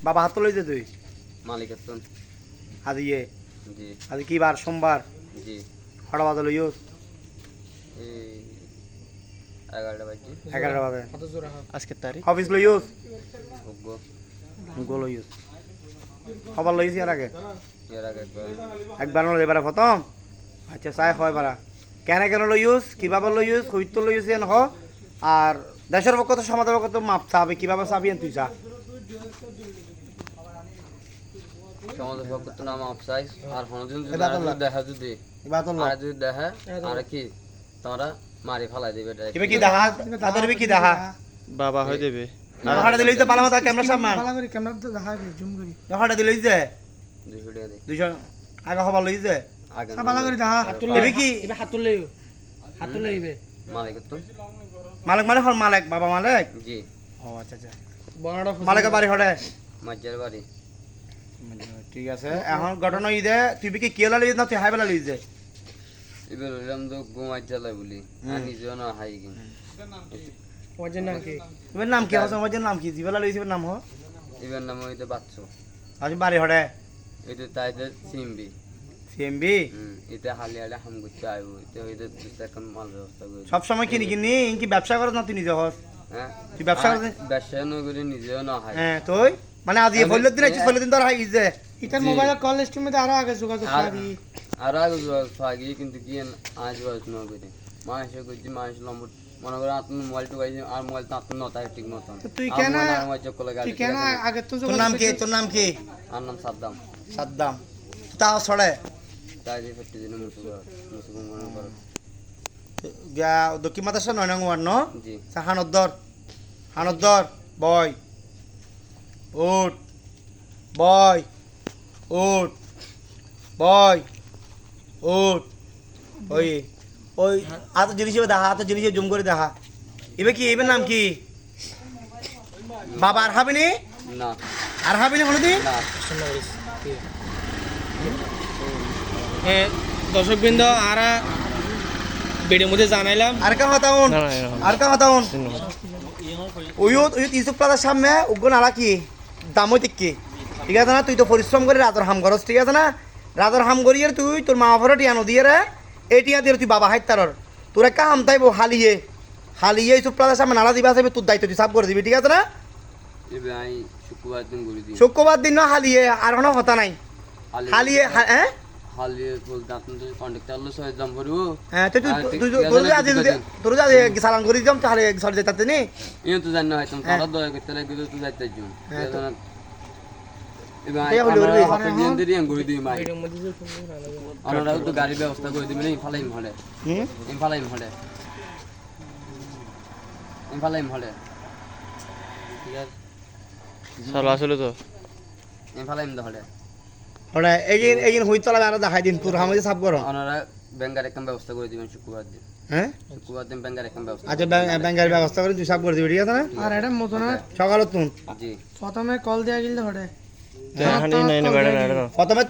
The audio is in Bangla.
বাবা হাত লইছে তুই মালিকের তো আজি জি আজি কি বার সোমবার জি কটা বাজে লইস এই 11টা বাজে 11টা বাজে আজকের তারিখ অফিস লইস ভোগ্য গো লইস খবর লইছি আর আগে এর আগে একবার নয় এবারে প্রথম আচ্ছা চাই হয় বারা কেন কেন লইস কিভাবে লইস হইত লইস এন হ আর দেশের পক্ষ তো সমাজের পক্ষ তো মাপ চাবে কিভাবে চাবি তুই চা সমাজের পক্ষ তো নাম অফসাইজ আর হনজন যদি এবার তো আর দেখা যদি এবার তো আর যদি দেখা আর কি তোরা মারি ফেলাই দিবে এটা এবার কি দেখা তাদের কি দেখা বাবা হয়ে দেবে হাড়া দিলই তো পালা মাথা ক্যামেরা সামনে ভালো করে ক্যামেরা তো দেখা হবে জুম করি হাড়া দিলই যে 200 টাকা দেই 200 আগে খবর লইস যে আগে ভালো করে দেখা এবে কি এবার হাত তুললেই হাত তুললেইবে মালিকের তো মালিক মানে হল মালিক বাবা মালিক জি ও আচ্ছা আচ্ছা বড়টা মালিকের বাড়ি হড়ে মাঝের বাড়ি ঠিক আছে এখন ঘটনা ইদে তুই কি কেলা লইস না তুই হাইবেলা লইস যে এবার হইলাম তো ঘুমাই চালাই বলি আর নিজেও না হাই কি ওজন নাম কি এবার নাম কি আছে আমার নাম কি জিবেলা লইস নাম হ এবার নাম হইতে বাচ্চো আজ বাড়ি হড়ে এটা তাইতে সিমবি সিএমবি এটা হালি হালি হাম করতে আইব এটা হইতে এখন মাল ব্যবস্থা করে সব সময় কিনি কিনি ইনকি ব্যবসা করছ না তুই নিজে হস হ্যাঁ তুই ব্যবসা আর করছিস? ব্যবসা না করে নিজেও না হাই হ্যাঁ তুই মানে আজ ফলের দিন আছিস ফলের দিন তোর হাই যে ইতার মোবাইল কল লিস্টের মধ্যে আরো আগে যোগাযোগ করি আর আগে আগে কিন্তু কি আজ বাজ না করে মানুষের করছি মানুষ নম্বর মনে করে আপনার মোবাইল টুকাইছে আর মোবাইল তো আপনার নতায় ঠিক মতন তো তুই কেন তুই কেন আগে তো তোর নাম কি তোর নাম কি আর নাম সাদ্দাম সাদ্দাম তাও ছড়ে তাই দিয়ে ফেটে দিন মুসুক মনে করো গা দক্ষিণ মাদাসা 9 নং ওয়ার্ড ন জি হানদ্দর বয় উঠ বয় উঠ বয় উঠ ওই ওই আত জিনিস দেখা আত জিনিস জুম করে দেখা এবে কি এবার নাম কি বাবা আর হাবিনি না আর হাবিনি কোনদিন না দর্শকবৃন্দ আর ভিডিওর মধ্যে জানাইলাম আর কা হতাউন না, না, না। আর কা হতাউন উয়ুত ইউসুফ প্লাজার সামনে উগ্র নালা কি দাম হইতে কি ঠিক আছে না তুই তো পরিশ্রম করে রাতর হাম করস ঠিক আছে না রাতর হাম করিয়ে তুই তোর মা বাবার টিয়া নদীয়ে রে এই টিয়া দিয়ে তুই বাবা হাইতারর তোর একটা হাম তাইব হালিয়ে হালিয়ে ইউসুফ প্লাজার সামনে নালা দিবা আসবে তোর দায়িত্ব তুই সাফ করে দিবি ঠিক আছে না এবার আমি শুক্রবার দিন ঘুরে দিই শুক্রবার দিন না হালিয়ে আর কোনো কথা নাই হালিয়ে হ্যাঁ হালি বলতে আপনাদের কন্ট্রাক্টর লো সহায় দাম করবো হ্যাঁ তুই আর ঠিক তুই আছে তোর না, আজ ঠিক আছে। তোর আজ সালাম করে দিলাম তাহলে সর যেতে নি ইয়ে তো জানি না হয়তো হ্যাঁ। তারা দয়া করতে লাগে তো যাইতে জুন হ্যাঁ, তো- এবার এই হলো রে। হাতে দিয়ে দিয়ে ঘুরে দিই মাই ভিডিওর মধ্যে যে সুন্দর আলাদা আমরা তো গাড়ির ব্যবস্থা করে দিবেন ইনফালাইম হলে হুম ইনফালাইম হলে ঠিক আছে চলো আসলে তো ইনফালাইম হলে ওরা এই হই তলা আর দেখাই দিন তোর হামে সাফ করো ওনারা ব্যাংকার একটা ব্যবস্থা করে দিবেন শুক্রবার দিন হ্যাঁ শুক্রবার দিন ব্যাংকার একটা ব্যবস্থা আচ্ছা ব্যাংকের ব্যবস্থা করে তুই সাফ করে দিবি ঠিক আছে না আর এটা মতন সকালে তুন জি প্রথমে কল দেয়া গেল হটে এখন এই নাই না বেড়া না প্রথমে